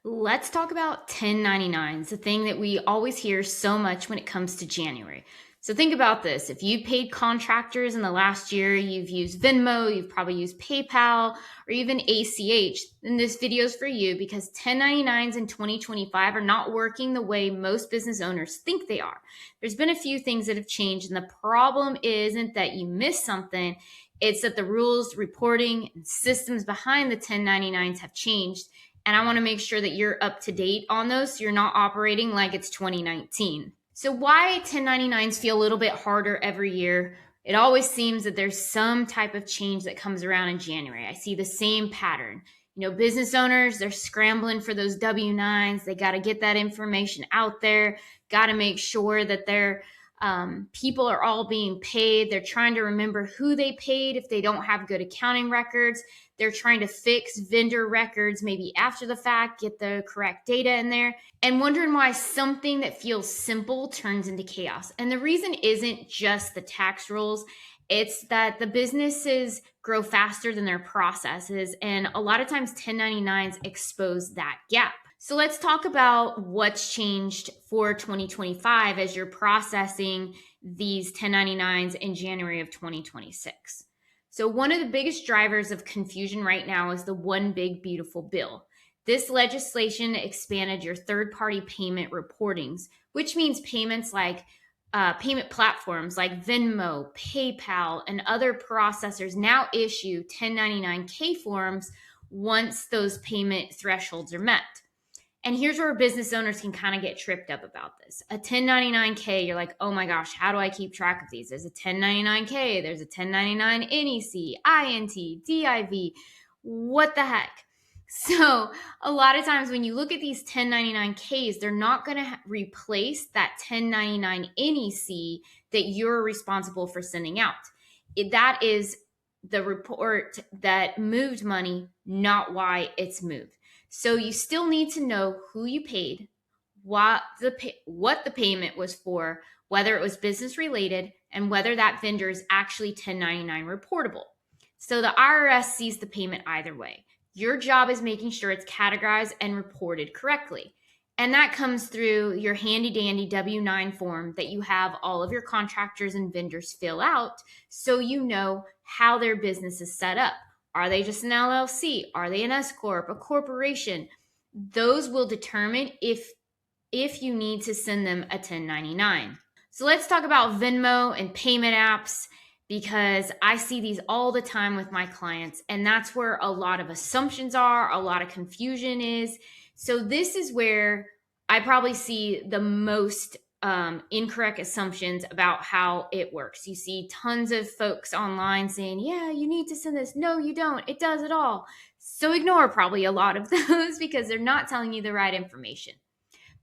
Let's talk about 1099s, the thing that we always hear so much when it comes to January. So think about this. If you paid contractors in the last year, you've used Venmo, you've probably used PayPal, or even ACH, then this video is for you because 1099s in 2025 are not working the way most business owners think they are. There's been a few things that have changed, and the problem isn't that you missed something, it's that the rules, reporting, and systems behind the 1099s have changed, and I want to make sure that you're up to date on those so you're not operating like it's 2019. So, why 1099s feel a little bit harder every year? It always seems that there's some type of change that comes around in January. I see the same pattern. Business owners, they're scrambling for those W-9s. They got to get that information out there, got to make sure that their people are all being paid. They're trying to remember who they paid if they don't have good accounting records. They're trying to fix vendor records maybe after the fact, get the correct data in there, and wondering why something that feels simple turns into chaos. And the reason isn't just the tax rules, it's that the businesses grow faster than their processes. And a lot of times 1099s expose that gap. So let's talk about what's changed for 2025 as you're processing these 1099s in January of 2026. So one of the biggest drivers of confusion right now is the One Big Beautiful Bill. This legislation expanded your third-party payment reportings, which means payments like payment platforms like Venmo, PayPal, and other processors now issue 1099K forms once those payment thresholds are met. And here's where business owners can kind of get tripped up about this. A 1099K, you're like, oh my gosh, how do I keep track of these? There's a 1099K, there's a 1099 NEC, INT, DIV. What the heck? So a lot of times when you look at these 1099Ks, they're not going to replace that 1099 NEC that you're responsible for sending out. That is the report that moved money, not why it's moved. So you still need to know who you paid, what the payment was for, whether it was business related, and whether that vendor is actually 1099 reportable. So the IRS sees the payment either way. Your job is making sure it's categorized and reported correctly. And that comes through your handy dandy W-9 form that you have all of your contractors and vendors fill out so you know how their business is set up. Are they just an LLC? Are they an S Corp, a corporation? Those will determine if you need to send them a 1099. So let's talk about Venmo and payment apps because I see these all the time with my clients, and that's where a lot of assumptions are, a lot of confusion is. So this is where I probably see the most incorrect assumptions about how it works. You see tons of folks online saying, yeah, you need to send this. No, you don't. It does it all. So ignore probably a lot of those because they're not telling you the right information.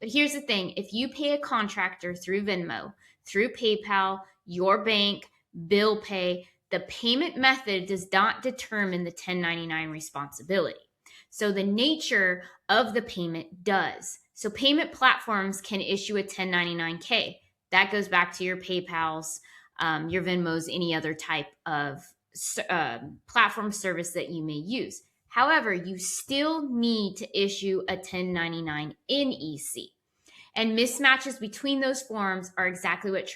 But here's the thing. If you pay a contractor through Venmo, through PayPal, your bank, bill pay, the payment method does not determine the 1099 responsibility. So the nature of the payment does. So payment platforms can issue a 1099K. That goes back to your PayPals, your Venmos, any other type of platform service that you may use. However, you still need to issue a 1099 NEC. And mismatches between those forms are exactly what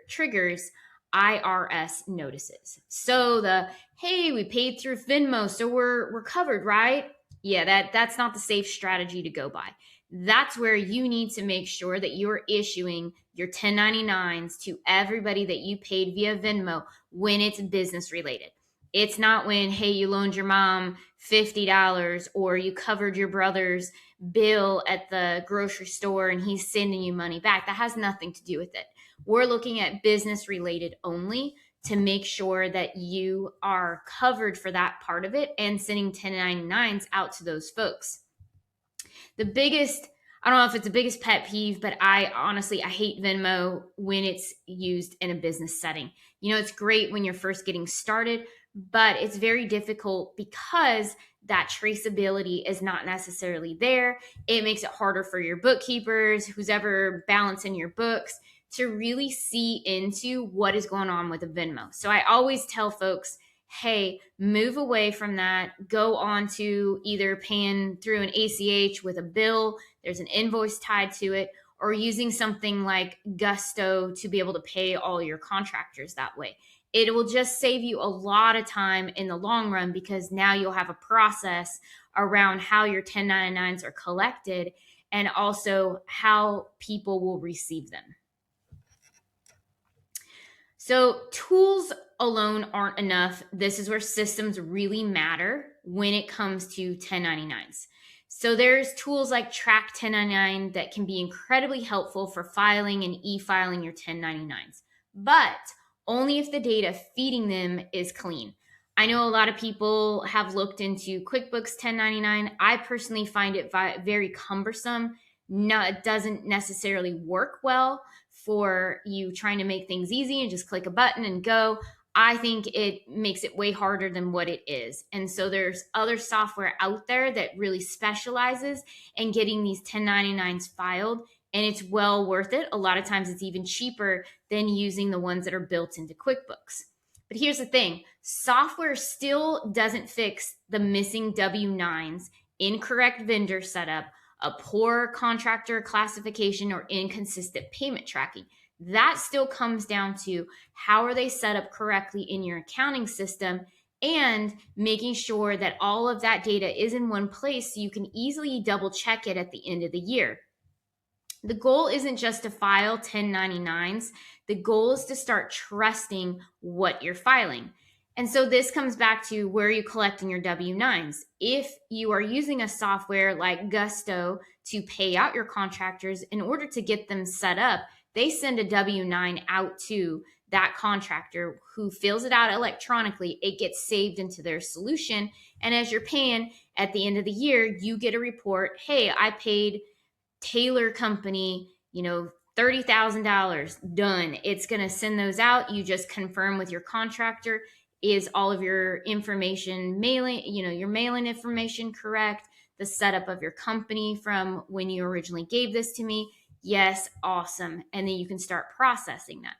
triggers IRS notices. So hey, we paid through Venmo, so we're covered, right? Yeah, that's not the safe strategy to go by. That's where you need to make sure that you're issuing your 1099s to everybody that you paid via Venmo when it's business related. It's not when, hey, you loaned your mom $50 or you covered your brother's bill at the grocery store and he's sending you money back. That has nothing to do with it. We're looking at business related only to make sure that you are covered for that part of it and sending 1099s out to those folks. I don't know if it's the biggest pet peeve, but I hate Venmo when it's used in a business setting. It's great when you're first getting started, but it's very difficult because that traceability is not necessarily there. It makes it harder for your bookkeepers, who's ever balancing your books, to really see into what is going on with a Venmo. So I always tell folks, hey, move away from that, go on to either paying through an ACH with a bill, there's an invoice tied to it, or using something like Gusto to be able to pay all your contractors that way. It will just save you a lot of time in the long run, because now you'll have a process around how your 1099s are collected and also how people will receive them. So tools alone aren't enough. This is where systems really matter when it comes to 1099s. So there's tools like Track 1099 that can be incredibly helpful for filing and e-filing your 1099s, but only if the data feeding them is clean. I know a lot of people have looked into QuickBooks 1099. I personally find it very cumbersome. No, it doesn't necessarily work well for you trying to make things easy and just click a button and go. I think it makes it way harder than what it is. And so there's other software out there that really specializes in getting these 1099s filed, and it's well worth it. A lot of times it's even cheaper than using the ones that are built into QuickBooks. But here's the thing, software still doesn't fix the missing W-9s, incorrect vendor setup, a poor contractor classification, or inconsistent payment tracking. That still comes down to how are they set up correctly in your accounting system, and making sure that all of that data is in one place so you can easily double check it at the end of the year. The goal isn't just to file 1099s. The goal is to start trusting what you're filing. And so this comes back to where are you collecting your W-9s? If you are using a software like Gusto to pay out your contractors, in order to get them set up, they send a W-9 out to that contractor who fills it out electronically. It gets saved into their solution. And as you're paying at the end of the year, you get a report, hey, I paid Taylor Company, $30,000, done. It's going to send those out. You just confirm with your contractor, is all of your information mailing, your mailing information correct? The setup of your company from when you originally gave this to me? Yes, awesome. And then you can start processing that.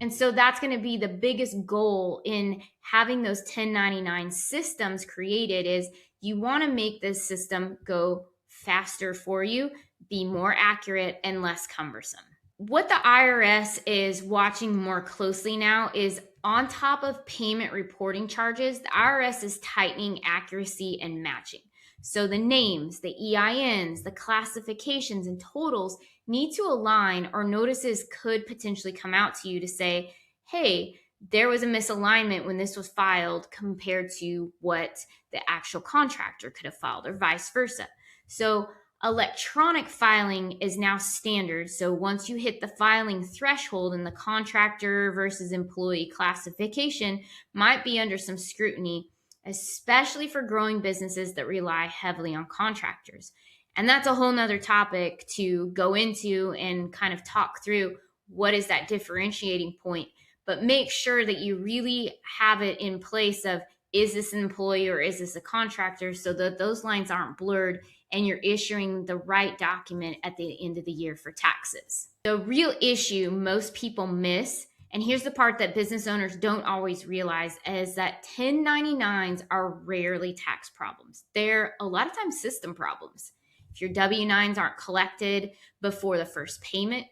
And so that's going to be the biggest goal in having those 1099 systems created, is you want to make this system go faster for you, be more accurate, and less cumbersome. What the IRS is watching more closely now is, on top of payment reporting charges, the IRS is tightening accuracy and matching. So the names, the EINs, the classifications, and totals need to align, or notices could potentially come out to you to say, hey, there was a misalignment when this was filed compared to what the actual contractor could have filed, or vice versa. So electronic filing is now standard. So once you hit the filing threshold, and the contractor versus employee classification might be under some scrutiny, especially for growing businesses that rely heavily on contractors. And that's a whole nother topic to go into and kind of talk through what is that differentiating point. But make sure that you really have it in place of, is this an employee or is this a contractor, so that those lines aren't blurred and you're issuing the right document at the end of the year for taxes. The real issue most people miss, and here's the part that business owners don't always realize, is that 1099s are rarely tax problems. They're a lot of times system problems. If your W-9s aren't collected before the first payment,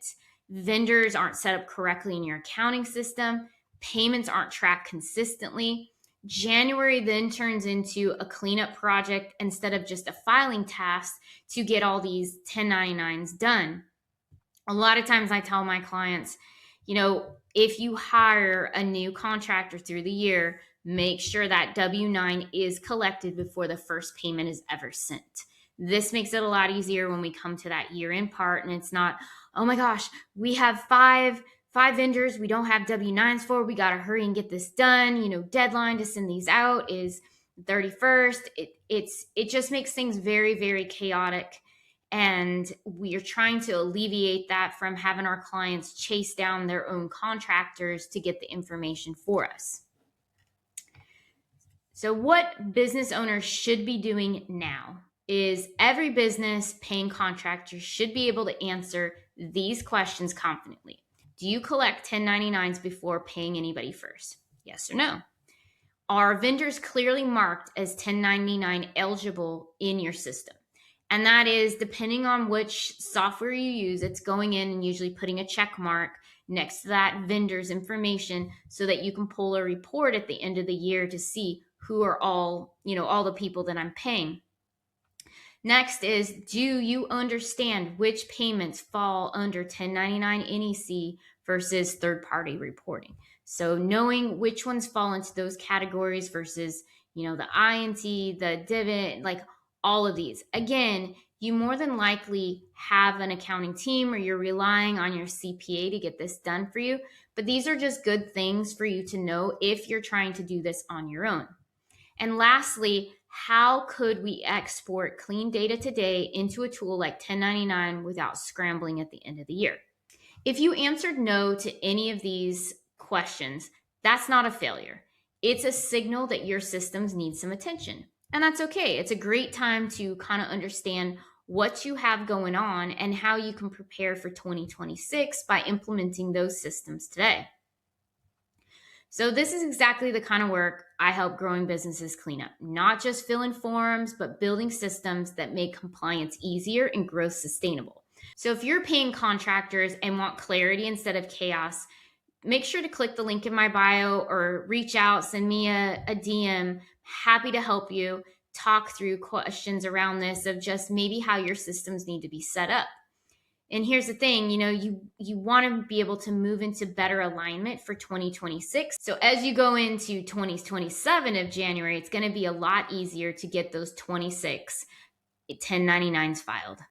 vendors aren't set up correctly in your accounting system, payments aren't tracked consistently, January then turns into a cleanup project instead of just a filing task to get all these 1099s done. A lot of times I tell my clients, if you hire a new contractor through the year, make sure that W-9 is collected before the first payment is ever sent. This makes it a lot easier when we come to that year-end part, and it's not, oh my gosh, we have five vendors we don't have W-9s for. We got to hurry and get this done. Deadline to send these out is 31st. It just makes things very, very chaotic. And we are trying to alleviate that from having our clients chase down their own contractors to get the information for us. So what business owners should be doing now is, every business paying contractors should be able to answer these questions confidently. Do you collect 1099s before paying anybody first? Yes or no? are vendors clearly marked as 1099 eligible in your system? And that is depending on which software you use, it's going in and usually putting a check mark next to that vendor's information so that you can pull a report at the end of the year to see who are all the people that I'm paying. Next is, do you understand which payments fall under 1099 NEC versus third party reporting? So knowing which ones fall into those categories versus, the INT, the dividend, like all of these. Again, you more than likely have an accounting team or you're relying on your CPA to get this done for you. But these are just good things for you to know if you're trying to do this on your own. And lastly, how could we export clean data today into a tool like 1099 without scrambling at the end of the year? If you answered no to any of these questions, that's not a failure. It's a signal that your systems need some attention. And that's okay. It's a great time to kind of understand what you have going on and how you can prepare for 2026 by implementing those systems today. So this is exactly the kind of work I help growing businesses clean up, not just filling forms, but building systems that make compliance easier and growth sustainable. So if you're paying contractors and want clarity instead of chaos, make sure to click the link in my bio or reach out, send me a DM. Happy to help you talk through questions around this of just maybe how your systems need to be set up. And here's the thing, you want to be able to move into better alignment for 2026. So as you go into 2027 of January, it's going to be a lot easier to get those 26 1099s filed.